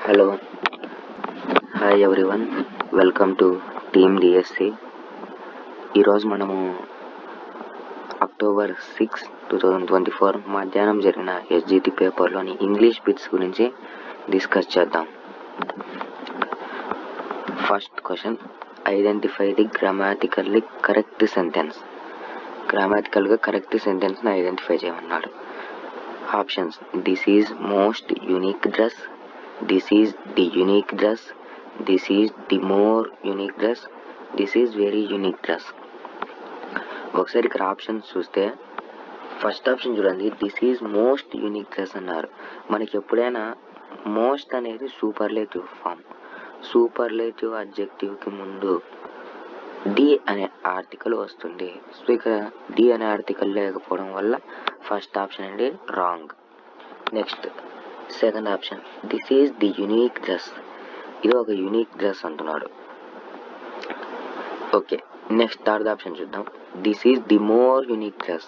Hello, hi everyone, welcome to team DSC. ఈరోజు మనము October 6, 2024 మధ్యాహ్నం జరిగిన ఎస్జిటి పేపర్లోని ఇంగ్లీష్ బిట్స్ గురించి డిస్కస్ చేద్దాం. First question, identify the grammatically correct sentence. గ్రామాటికల్గా కరెక్ట్ సెంటెన్స్ని ఐడెంటిఫై చేయమన్నాడు. Options: this is most unique dress, this is the unique dress, this is the more unique dress, this is very unique dress. ఒకసారి ఇక్కడ options చూస్తే first option చూడండి, this is most unique dress అన్నారు. మనకి ఎప్పుడైనా most అనేది superlative form, superlative అడ్జెక్టివ్కి ముందు D అనే ఆర్టికల్ వస్తుంది. సో ఇక్కడ డి అనే ఆర్టికల్ లేకపోవడం వల్ల ఫస్ట్ ఆప్షన్ అనేది wrong. Next second option, this is the unique dress, ఇది ఒక యునీక్ డ్రెస్ అంటున్నాడు. ఓకే, నెక్స్ట్ థర్డ్ ఆప్షన్ చూద్దాం, this is the more unique dress.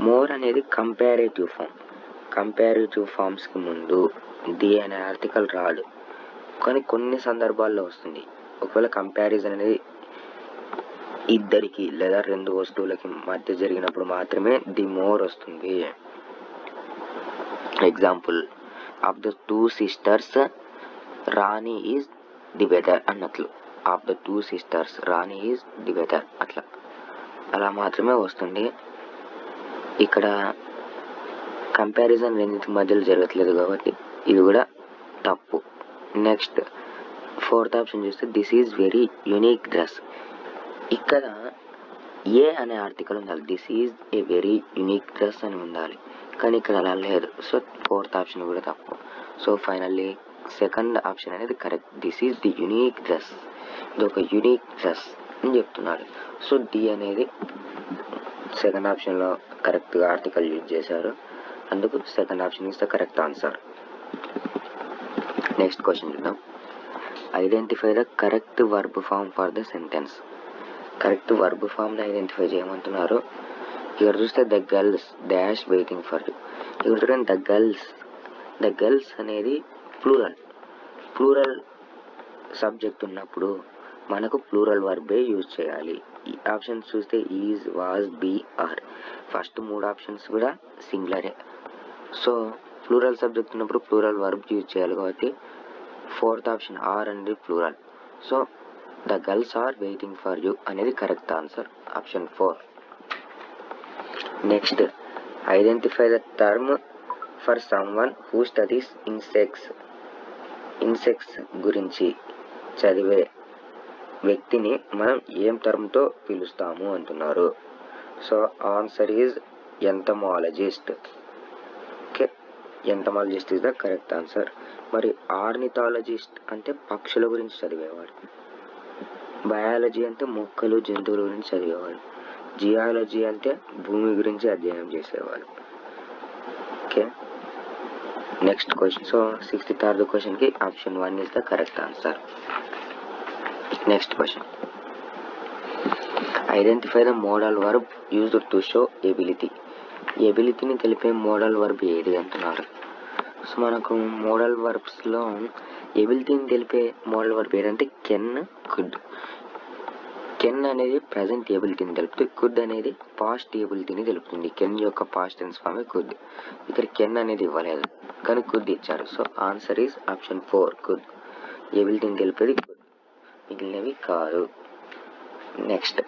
More అనేది కంపారేటివ్ ఫామ్, కంపారేటివ్ ఫామ్స్కి ముందు ది అనే ఆర్టికల్ రాదు, కానీ కొన్ని సందర్భాల్లో వస్తుంది. ఒకవేళ కంపారిజన్ అనేది ఇద్దరికి లేదా రెండు వస్తువులకి మధ్య జరిగినప్పుడు మాత్రమే ది మోర్ వస్తుంది. Example, of the two sisters Rani is the better అన్నట్లు, of the two sisters Rani is the better, అలా మాత్రమే వస్తుంది. ఇక్కడ కంపారిజన్ రెండింటి మధ్యలో జరగట్లేదు కాబట్టి ఇది కూడా తప్పు. నెక్స్ట్ ఫోర్త్ ఆప్షన్ చూస్తే this is very unique dress, ఇక్కడ ఏ అనే ఆర్టికల్ ఉండాలి, this is a very unique dress అని ఉండాలి, కానీ ఇక్కడ అలా లేదు. సో ఫోర్త్ ఆప్షన్ కూడా తప్పు. సో ఫైనల్లీ సెకండ్ ఆప్షన్ అనేది correct, this is the unique dress, ఇది ఒక యునీక్ డ్రెస్ అని చెప్తున్నాడు. సో డి అనేది సెకండ్ ఆప్షన్లో కరెక్ట్గా ఆర్టికల్ యూజ్ చేశారు, అందుకు second option is the correct answer. Next question చూద్దాం, identify the correct verb form for the sentence. Correct verb ఫామ్ని ఐడెంటిఫై చేయమంటున్నారు. ఇక్కడ చూస్తే the girls dash waiting for you, ఇక్కడ చూడండి ద గర్ల్స్ అనేది ప్లూరల్ సబ్జెక్ట్ ఉన్నప్పుడు మనకు ప్లూరల్ వర్బే యూజ్ చేయాలి. ఈ ఆప్షన్స్ చూస్తే is, was, be, are, first మూడు ఆప్షన్స్ కూడా సింగులరే. సో ప్లూరల్ సబ్జెక్ట్ ఉన్నప్పుడు ప్లూరల్ వర్బ్ యూజ్ చేయాలి కాబట్టి ఫోర్త్ ఆప్షన్ ఆర్ అనేది plural. So the girls are waiting for you అనేది correct answer, option 4. Next, identify the term for someone who studies insects గురించి చదివే వ్యక్తిని మనం ఏం టర్మ్తో పిలుస్తాము అంటున్నారు. So answer is entomologist. Okay, entomologist is the correct answer. మరి ఆర్నిథాలజిస్ట్ అంటే పక్షుల గురించి చదివేవాడు, బయాలజీ అంటే మొక్కలు జంతువుల గురించి చదివేవాడు, జియాలజీ అంటే భూమి గురించి అధ్యయనం చేసేవాడు. Okay, next question. So 63rd క్వశ్చన్కి option 1 is the correct answer. Next question, identify the modal verb used to show ability. ఎబిలిటీని తెలిపే మోడల్ వర్బ్ ఏది అంటున్నారు. సో మనకు మోడల్ వర్బ్స్లో ఎబిలిటీని తెలిపే మోడల్ వర్బ్ ఏంటంటే కెన్, కుడ్. కెన్ అనేది ప్రజెంట్ ఎబిలిటీని తెలుపుతుంది, కుడ్ అనేది పాస్ట్ ఎబిలిటీని తెలుపుతుంది. కెన్ యొక్క పాస్ట్ టెన్స్ ఫామే కుడ్. ఇక్కడ కెన్ అనేది ఇవ్వలేదు కానీ కుడ్ ఇచ్చారు. So answer is option 4, could. ఎబిలిటీని తెలిపేది కుడ్, మిగిలినవి కాదు. Next,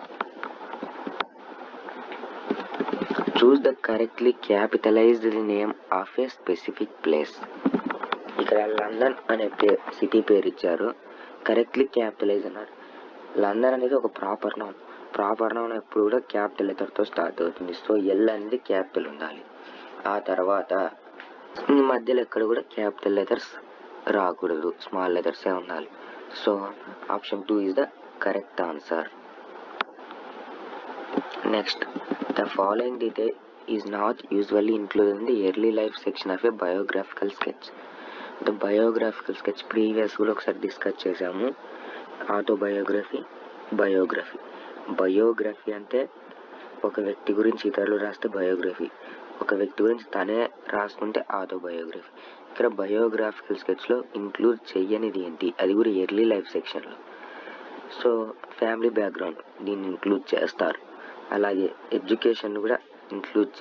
choose the correctly capitalized name of a specific place. ఇక్కడ లండన్ అనే సిటీ పేరు ఇచ్చారు, కరెక్ట్లీ క్యాపిటలైజ్ అన్నారు. లండన్ అనేది ఒక ప్రాపర్ నౌన్ ఎప్పుడు కూడా క్యాపిటల్ లెటర్తో స్టార్ట్ అవుతుంది. సో ఎల్ అనేది క్యాపిటల్ ఉండాలి. ఆ తర్వాత ఈ మధ్యలో ఎక్కడ కూడా క్యాపిటల్ లెటర్స్ రాకూడదు, స్మాల్ లెటర్సే ఉండాలి. So option 2 is the correct answer. Next, the following detail is not usually included in the early life section of A biographical sketch. The biographical sketch previous కూడా ఒకసారి డిస్కస్ చేసాము. Autobiography, biography అంటే ఒక వ్యక్తి గురించి ఇతరులు రాస్తే బయోగ్రఫీ, ఒక వ్యక్తి గురించి తనే రాసుకుంటే ఆటోబయోగ్రఫీ. ఇక్కడ బయోగ్రాఫికల్ స్కెచ్లో ఇంక్లూడ్ చెయ్యనిది ఏంటి, అది కూడా ఎర్లీ లైఫ్ సెక్షన్లో. సో ఫ్యామిలీ బ్యాక్గ్రౌండ్ దీన్ని ఇంక్లూడ్ చేస్తారు, అలాగే ఎడ్యుకేషన్ కూడా ఇంక్లూడ్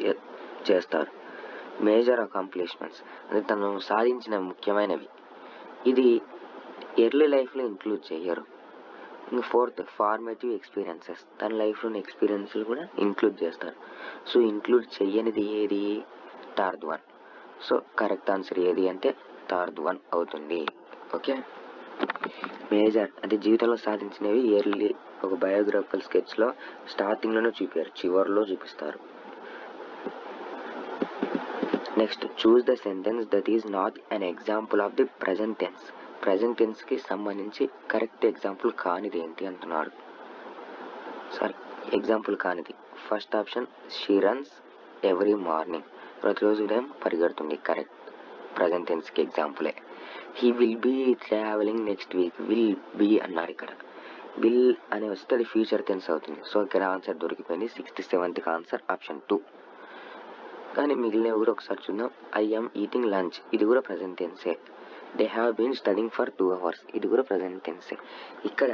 చేస్తారు. మేజర్ అకాంప్లిష్మెంట్స్ అంటే తను సాధించిన ముఖ్యమైనవి, ఇది ఎర్లీ లైఫ్లో ఇంక్లూడ్ చేయరు. ఇంకా ఫోర్త్ ఫార్మేటివ్ ఎక్స్పీరియన్సెస్, తన లైఫ్లోని ఎక్స్పీరియన్స్లు కూడా ఇంక్లూడ్ చేస్తారు. సో ఇంక్లూడ్ చెయ్యనిది ఏది, third one. So correct answer ఏది అంటే థర్డ్ వన్ అవుతుంది. ఓకే, మేజర్ అంటే జీవితంలో సాధించినవి ఎర్లీ ఒక బయోగ్రాఫికల్ స్కెచ్లో స్టార్టింగ్లోనే చూపారు, చివరిలో చూపిస్తారు. Next choose the sentence that is not an example of the present tense. Present టెన్స్కి సంబంధించి కరెక్ట్ ఎగ్జాంపుల్ కానిది ఏంటి అంటున్నాడు. సరే, ఎగ్జాంపుల్ కానిది first option she runs every morning, ప్రతిరోజు ఉదయం పరిగెడుతుంది, కరెక్ట్, ప్రజెంట్ టెన్స్కి ఎగ్జాంపులే. He will be travelling next week, will be అన్నారు. ఇక్కడ విల్ అని వస్తే అది ఫ్యూచర్ టెన్స్ అవుతుంది. సో ఇక్కడ ఆన్సర్ దొరికిపోయింది. 67th answer option 2. కానీ మిగిలినవి కూడా ఒకసారి చూద్దాం. ఐ యామ్ ఈటింగ్ లంచ్, ఇది కూడా ప్రజెంట్ టెన్సే. They have been studying for 2 hours, ఇది కూడా ప్రజెంట్ టెన్సే. ఇక్కడ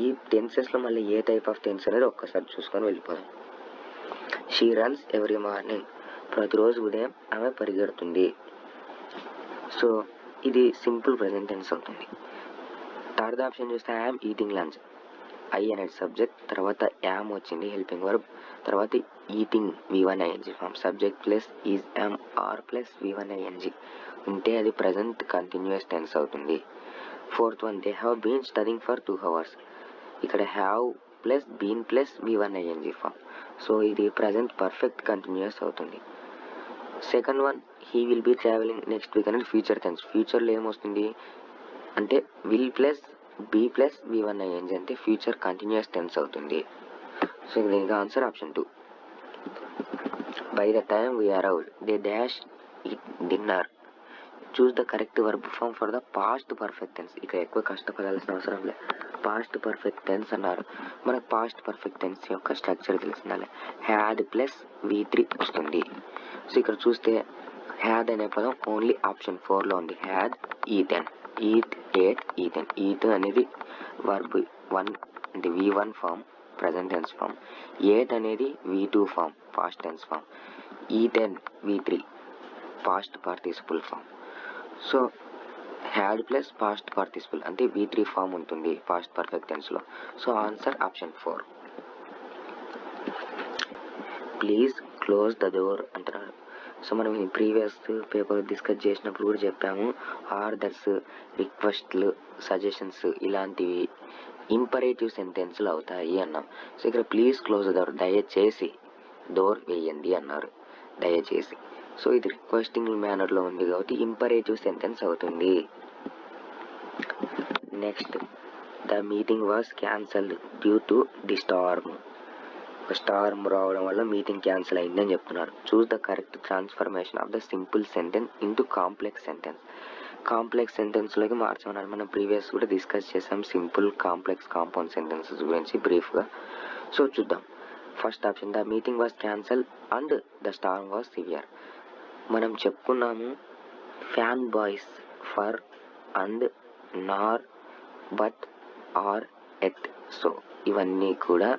ఈ టెన్సెస్లో మళ్ళీ ఏ టైప్ ఆఫ్ టెన్స్ అనేది ఒక్కసారి చూసుకొని వెళ్ళిపోదాం. షీ రన్స్ ఎవ్రీ మార్నింగ్, ప్రతిరోజు ఉదయం ఆమె పరిగెడుతుంది. సో ఇది సింపుల్ ప్రజెంట్ టెన్స్ అవుతుంది. థర్డ్ ఆప్షన్ చూస్తే I am eating lunch, I అనేది సబ్జెక్ట్, తర్వాత యామ్ వచ్చింది హెల్పింగ్ వర్బ్, తర్వాత eating V1 ING form, subject plus is am are plus V1 ING ఉంటే అది ప్రజెంట్ కంటిన్యూస్ టెన్స్ అవుతుంది. Fourth one they have been studying for 2 hours, ఇక్కడ have plus been plus V1 ING form, so ఇది present perfect continuous అవుతుంది. Second one he will be travelling next week అనేది future tense, ఫ్యూచర్లో ఏమొస్తుంది అంటే will plus be plus V1 ING అంటే future continuous tense అవుతుంది. So దీనికి answer option 2. By the time we arrived they dash eat dinner, choose the correct verb form for the past perfect tense. ఇక్కడ ఎక్కువ కష్టపడాల్సిన అవసరం లేదు, past perfect tense అన్నారు. మనకు పాస్ట్ పర్ఫెక్ట్ టెన్స్ యొక్క స్ట్రక్చర్ తెలిసిందాలి. హ్యాడ్ ప్లస్ V3 వస్తుంది. So ఇక్కడ చూస్తే హ్యాడ్ అనే పదం ఓన్లీ ఆప్షన్ 4లో ఉంది. Had eaten, eat ate eaten, eat అనేది వర్బ్ 1 అంటే V1 form present tense form, ate అనేది V2 form past tense form, eaten V3 past participle form. So had plus past participle అంటే V3 form ఉంటుంది past perfect టెన్స్లో. So answer option 4. Please close the door అంటున్నారు. So మనం ఈ previous paper discuss చేసినప్పుడు కూడా చెప్పాము, ఆర్డర్స్, రిక్వెస్ట్లు, సజెషన్స్ ఇలాంటివి ఇంపరేటివ్ సెంటెన్స్లు అవుతాయి అన్నాం. సో ఇక్కడ ప్లీజ్ క్లోజ్ ద డోర్, దయచేసి డోర్ వేయండి అన్నారు, దయచేసి. సో ఇది రిక్వెస్టింగ్ మేనర్లో ఉంది కాబట్టి ఇంపరేటివ్ సెంటెన్స్ అవుతుంది. Next the meeting was cancelled due to the storm, storm రావడం వల్ల మీటింగ్ క్యాన్సిల్ అయిందని చెప్తున్నారు. Choose the correct transformation of the simple sentence into complex sentence. Complex సెంటెన్స్లోకి మార్చమన్నారు. మనం ప్రీవియస్ కూడా డిస్కస్ చేసాం సింపుల్, కాంప్లెక్స్, కాంపౌండ్ సెంటెన్సెస్ గురించి బ్రీఫ్గా. సో చూద్దాం. First option the meeting was cancel and the storm was severe. మనం చెప్పుకున్నాము FANBOYS, for, and, nor, but, or, yet. So ఇవన్నీ కూడా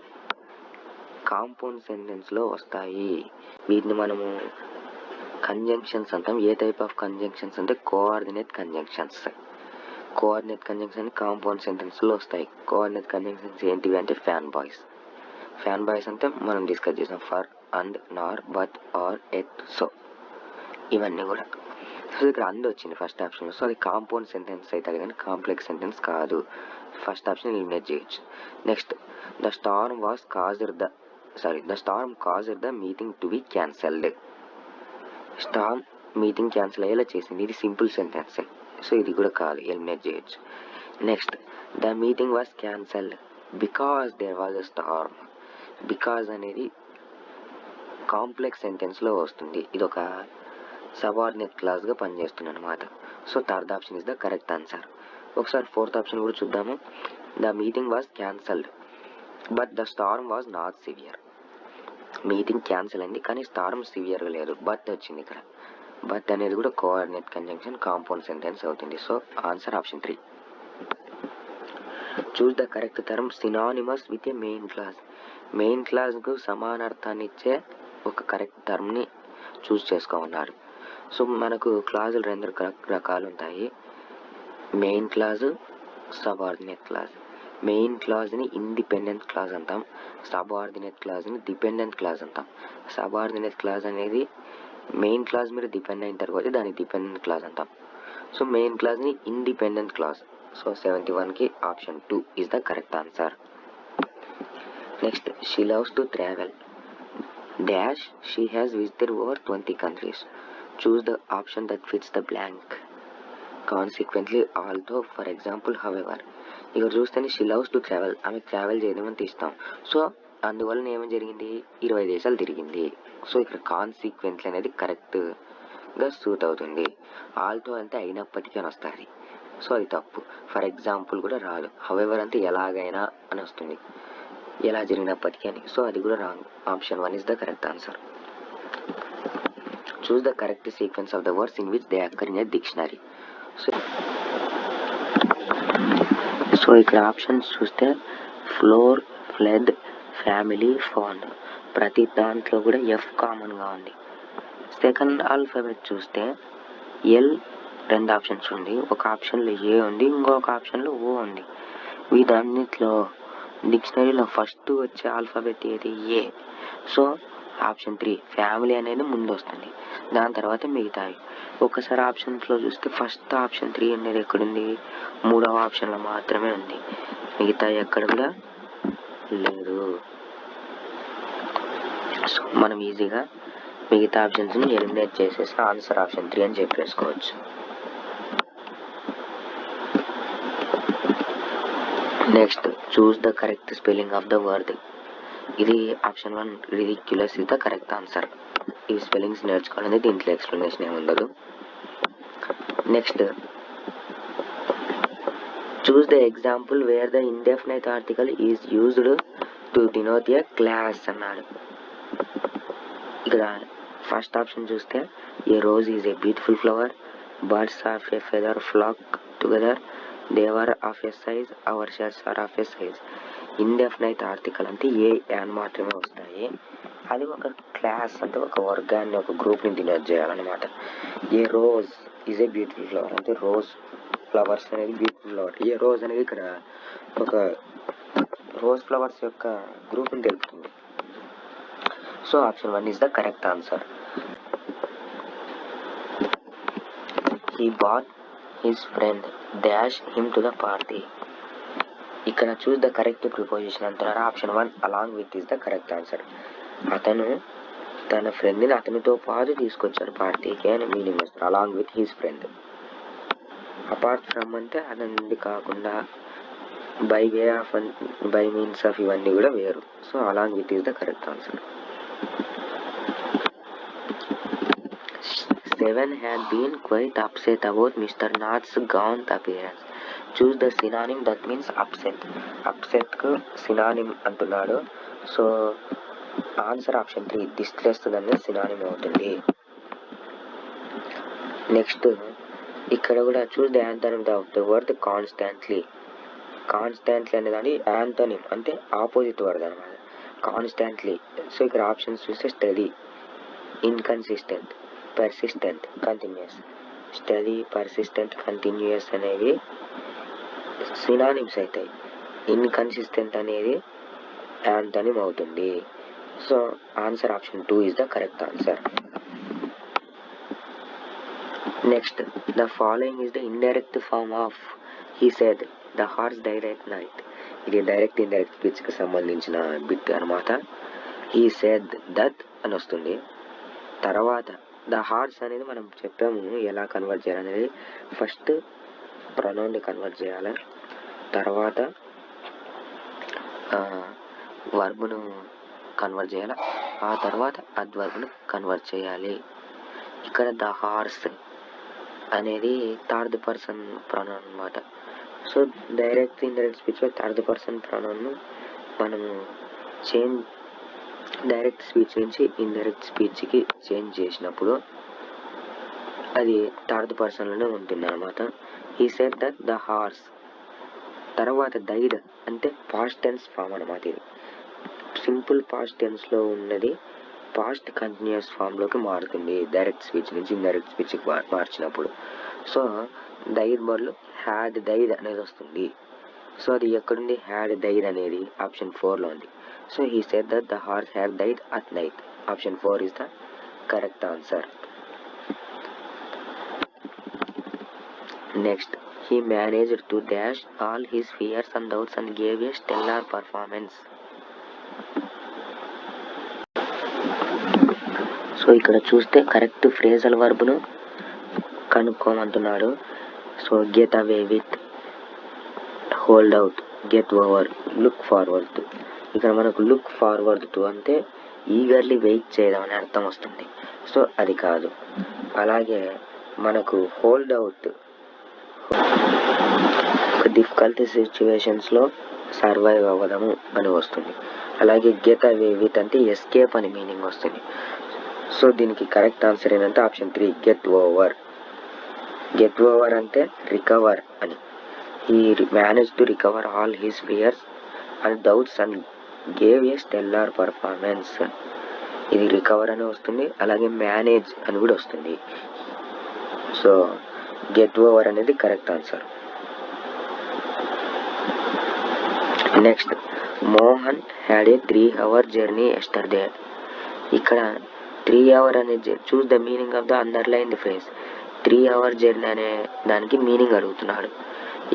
కాంపౌండ్ సెంటెన్స్లో వస్తాయి. వీటిని మనము కంజంక్షన్స్ అంటాం. ఏ టైప్ ఆఫ్ కంజంక్షన్స్ అంటే coordinate conjunctions. Coordinate conjunction compound సెంటెన్స్లో వస్తాయి. కోఆర్డినేట్ కంజంక్షన్స్ ఏంటివి అంటే ఫ్యాన్ బాయ్స్. ఫ్యాన్ బాయ్స్ అంటే మనం డిస్కస్ చేసాం for, and, nor, but, or, yet. So ఇవన్నీ కూడా. సో ఇక్కడ అండ్ వచ్చింది ఫస్ట్ ఆప్షన్లో. సో అది కాంపౌండ్ సెంటెన్స్ అవుతుంది కానీ కాంప్లెక్స్ సెంటెన్స్ కాదు. ఫస్ట్ ఆప్షన్ ఎలిమినేట్ చేయొచ్చు. Next the Storm caused the meeting to be cancelled. Storm meeting cancel అయ్యేలా చేసింది, ఇది సింపుల్ సెంటెన్స్. సో ఇది కూడా కాదు, ఎలిమినేట్ చేయొచ్చు. Next the meeting was cancelled because there was a storm. Because అనేది కాంప్లెక్స్ సెంటెన్స్లో వస్తుంది, ఇది ఒక సబార్డినేట్ క్లాస్గా పనిచేస్తుంది అనమాట. So third option is the correct answer. ఒకసారి ఫోర్త్ ఆప్షన్ కూడా చూద్దాము. The meeting was cancelled but the storm was not severe. Meeting cancel అయింది కానీ స్టార్మ్ సివియర్గా లేదు, బట్ వచ్చింది ఇక్కడ. బట్ అనేది కూడా కోఆర్డినేట్ కంజంక్షన్ కాంపౌండ్ సెంటెన్స్ అవుతుంది. So answer option 3. Choose the correct term synonymous with a main clause. Main క్లాజ్కు సమానార్థాన్ని ఇచ్చే ఒక కరెక్ట్ టర్మ్ని చూస్ చేసుకోమన్నారు. సో మనకు క్లాజులు 2 రకాలు ఉంటాయి, main clause, subordinate clause. Main క్లాజ్ని ఇండిపెండెంట్ క్లాజ్ అంటాం, సబార్డినేట్ క్లాజ్ని డిపెండెంట్ క్లాజ్ అంటాం. సబార్డినేట్ క్లాజ్ అనేది మెయిన్ క్లాజ్ మీద డిపెండ్ అయిన తర్వాత దాన్ని డిపెండెంట్ క్లాజ్ అంటాం. సో మెయిన్ క్లాజ్ని ఇండిపెండెంట్ క్లాజ్. సో 71కి option 2 is the correct answer. Next, she loves to travel dash she has visited over 20 countries. Choose the option that fits the blank. Consequently, although, for example, however. ఇక్కడ చూస్తేనే she loves to travel, ఆమె travel చేయడం అని తీస్తాం. So అందువల్ల ఏమేమి జరిగింది, 20 దేశాలు తిరిగింది. సో ఇక్కడ కాన్సిక్వెంట్లీ అనేది కరెక్ట్గా సూట్ అవుతుంది. ఆల్తో అంటే అయినప్పటికీ అని వస్తుంది, సో అది తప్పు. ఫర్ ఎగ్జాంపుల్ కూడా రాదు. హవెవర్ అంటే ఎలాగైనా అని వస్తుంది, ఎలా జరిగినప్పటికీ అని. సో అది కూడా wrong. Option 1 is the correct answer. Choose the correct sequence of the words in which they అక్కర్ in a dictionary. So ఇక్కడ ఆప్షన్స్ చూస్తే ఫ్లోర్, ఫ్లడ్, ఫ్యామిలీ, ఫౌండ్. ప్రతి దాంట్లో కూడా ఎఫ్ కామన్గా ఉంది. సెకండ్ ఆల్ఫాబెట్ చూస్తే ఎల్ 2 ఆప్షన్స్ ఉంది, ఒక ఆప్షన్లో ఏ ఉంది, ఇంకొక ఆప్షన్లో ఓ ఉంది. వీటన్నిటిలో డిక్షనరీలో ఫస్ట్ వచ్చే ఆల్ఫాబెట్ ఏది, ఏ. సో ఆప్షన్ 3 ఫ్యామిలీ అనేది ముందు వస్తుంది, దాని తర్వాత మిగతావి. ఒకసారి ఆప్షన్స్లో చూస్తే ఫస్ట్ ఆప్షన్ 3 అనేది ఎక్కడుంది, 3వ ఆప్షన్లో మాత్రమే ఉంది, మిగతా ఎక్కడ కూడా లేదు. సో మనం ఈజీగా మిగతా ఆప్షన్స్ని ఎలిమినేట్ చేసేసి ఆన్సర్ ఆప్షన్ 3 అని చెప్పేసుకోవచ్చు. Next, choose the correct spelling of the word. ఇది option 1 ridiculous is the correct answer. ఈ స్పెల్లింగ్స్ నేర్చుకోవాలని దీంట్లో ఎక్స్ప్లెనేషన్ ఏమి ఉండదు. Next, choose the example where the indefinite article is used to denote a class అన్నాడు. ఇక్కడ ఫస్ట్ ఆప్షన్ చూస్తే a rose is a beautiful flower, birds of a feather flock together, they're of a size, hour shirts are of a size. Indefinite article అంటే a an మాత్రమే వస్తాయి. అది ఒక class అంటే ఒక వర్గాన్ని, ఒక గ్రూప్ని డినోట్ చేయాలన్నమాట. A rose is a beautiful flower అంటే రోజ్ ఫ్లవర్స్ అనేది బ్యూటిఫుల్ ఫ్లవర్. ఏ రోజ్ అనేది ఇక్కడ ఒక రోజ్ ఫ్లవర్స్ యొక్క గ్రూప్ని తెలుపుతుంది. So option 1 is the correct answer. He bought his friend dash him to the party. ఇక్కడ చూస్ ద కరెక్ట్ ప్రిపోజిషన్ అంటున్నారు. Option 1 along with is the correct answer. అతను తన ఫ్రెండ్ని అతనితో పాటు తీసుకొచ్చాడు పార్టీకి అని మీనింగ్ వస్తారు. Along with his friend. Apart from అంటే అతని నుండి కాకుండా, by way of, by means of, ఇవన్నీ కూడా వేరు. So along with is the correct answer. 7 had been quite upset about Mr. Nath's gaunt appearance. Choose the synonym that means upset. Upset కు synonym అంటున్నాడు. So answer option 3 distressed అనేది synonym అవుతుంది. Next, ఇక్కడ కూడా choose the antonym of the word constantly. Constantly అనే దాన్ని antonym అంటే opposite word అనమాట, కాన్స్టాంట్లీ. సో ఇక్కడ ఆప్షన్స్ చూస్తే steady, inconsistent, persistent, continuous. Steady, persistent, continuous అనేవి సినానిమ్స్ అవుతాయి. ఇన్కన్సిస్టెంట్ అనేది యాంటోనిమ్ అవుతుంది. So answer option 2 is the correct answer. Next, the following is the indirect form of he said the horse died at night. ఇది direct indirect స్పీచ్కి సంబంధించిన bit అనమాట. He said that అని వస్తుంది. తర్వాత the horse అనేది మనం చెప్పాము ఎలా కన్వర్ట్ చేయాలనేది. ఫస్ట్ ప్రొనౌన్ని కన్వర్ట్ చేయాలి, తర్వాత వర్బ్ను కన్వర్ట్ చేయాలి, ఆ తర్వాత అడ్వర్బ్ను కన్వర్ట్ చేయాలి. ఇక్కడ ద హార్స్ అనేది థర్డ్ పర్సన్ ప్రొనౌన్ అనమాట. సో డైరెక్ట్ ఇండైరెక్ట్ స్పీచ్లో థర్డ్ పర్సన్ ప్రొనౌన్ను మనము డైరెక్ట్ స్పీచ్ నుంచి ఇండైరెక్ట్ స్పీచ్కి చేంజ్ చేసినప్పుడు అది థర్డ్ పర్సన్లోనే ఉంటుంది అనమాట. He said that the horse, తర్వాత డైడ్ అంటే పాస్ట్ టెన్స్ ఫామ్ అనమాట. ఇది సింపుల్ పాస్ట్ టెన్స్లో ఉన్నది పాస్ట్ కంటిన్యూస్ ఫామ్లోకి మారుతుంది డైరెక్ట్ స్పీచ్ నుంచి ఇండైరెక్ట్ స్పీచ్కి మార్చినప్పుడు. సో డైడ్ బదులు హ్యాడ్ డైడ్ అనేది వస్తుంది. సో అది ఎక్కడుంది? హ్యాడ్ డైడ్ అనేది ఆప్షన్ 4లో ఉంది. So he said that the horse had died at night. Option 4 is the correct answer. Next, he managed to dash all his fears and doubts and gave a stellar performance. So ఇక్కడ చూస్తే correct phrasal వర్బ్ను కనుక్కోమంటున్నాడు. So get away with, hold out, get over, look forward to. ఇక్కడ మనకు look forward to అంటే eagerly wait చేయడం అనే అర్థం వస్తుంది. సో అది కాదు. అలాగే మనకు హోల్డ్ అవుట్ డిఫికల్టీ సిచ్యువేషన్స్లో సర్వైవ్ అవ్వడము అని వస్తుంది. అలాగే గెట్ అవే విత్ అంటే ఎస్కేప్ అని మీనింగ్ వస్తుంది. సో దీనికి కరెక్ట్ ఆన్సర్ ఏంటంటే option 3 get over. Get over అంటే రికవర్ అని. He manage to recover all his fears and doubts and gave a stellar performance. ఇది రికవర్ అని వస్తుంది, అలాగే మేనేజ్ అని కూడా వస్తుంది. సో గెట్ ఓవర్ అనేది correct answer. Next, Mohan had a 3 hour journey yesterday. ఇక్కడ 3 hour అనే choose the meaning of the underline phrase. 3 hour journey అనే దానికి మీనింగ్ అడుగుతున్నాడు.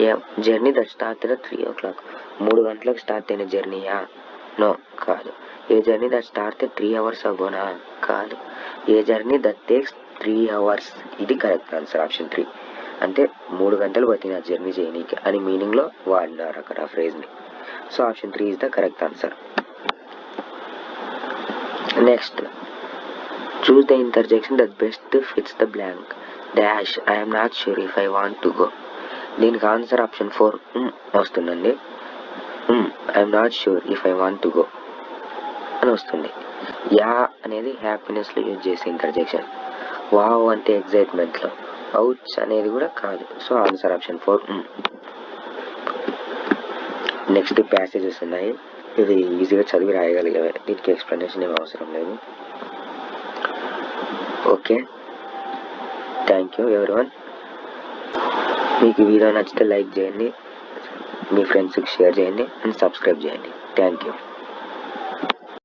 ఏ జర్నీ దట్ స్టార్ట్ 3 o'clock, 3 గంటలకు స్టార్ట్ అయిన జర్నీయా? నో, కాదు. ఏ జర్నీ దట్ స్టార్ట్ 3 hours అగోనా? కాదు. ఏ జర్నీ దట్ టేక్స్ 3 hours. ఇది కరెక్ట్ ఆన్సర్ ఆప్షన్ 3. అంటే 3 గంటలు పట్టిన జర్నీ చేయనీకి అని మీనింగ్లో వాడినారు అక్కడ ఆ ఫ్రేజ్ని. So option 3 is the correct answer. Next, choose the interjection that best fits the blank. Dash, I am not sure if I want to go. దీనికి ఆన్సర్ ఆప్షన్ 4 వస్తుందండి. I am not sure if I want to go అని వస్తుంది. Yeah అనేది హ్యాపీనెస్లో use చేసే interjection. Wow అంటే ఎగ్జైట్మెంట్లో. Ouch అనేది కూడా కాదు. So answer option 4. Next passages ఉన్నాయి. ఇది ఈజీగా చదివి రాయగలిగేవే, దీనికి ఎక్స్ప్లెనేషన్ ఏం అవసరం లేదు. Okay, thank you everyone. మీకు వీడియో నచ్చితే లైక్ చేయండి, మీ ఫ్రెండ్స్కి షేర్ చేయండి అండ్ సబ్స్క్రైబ్ చేయండి. Thank you.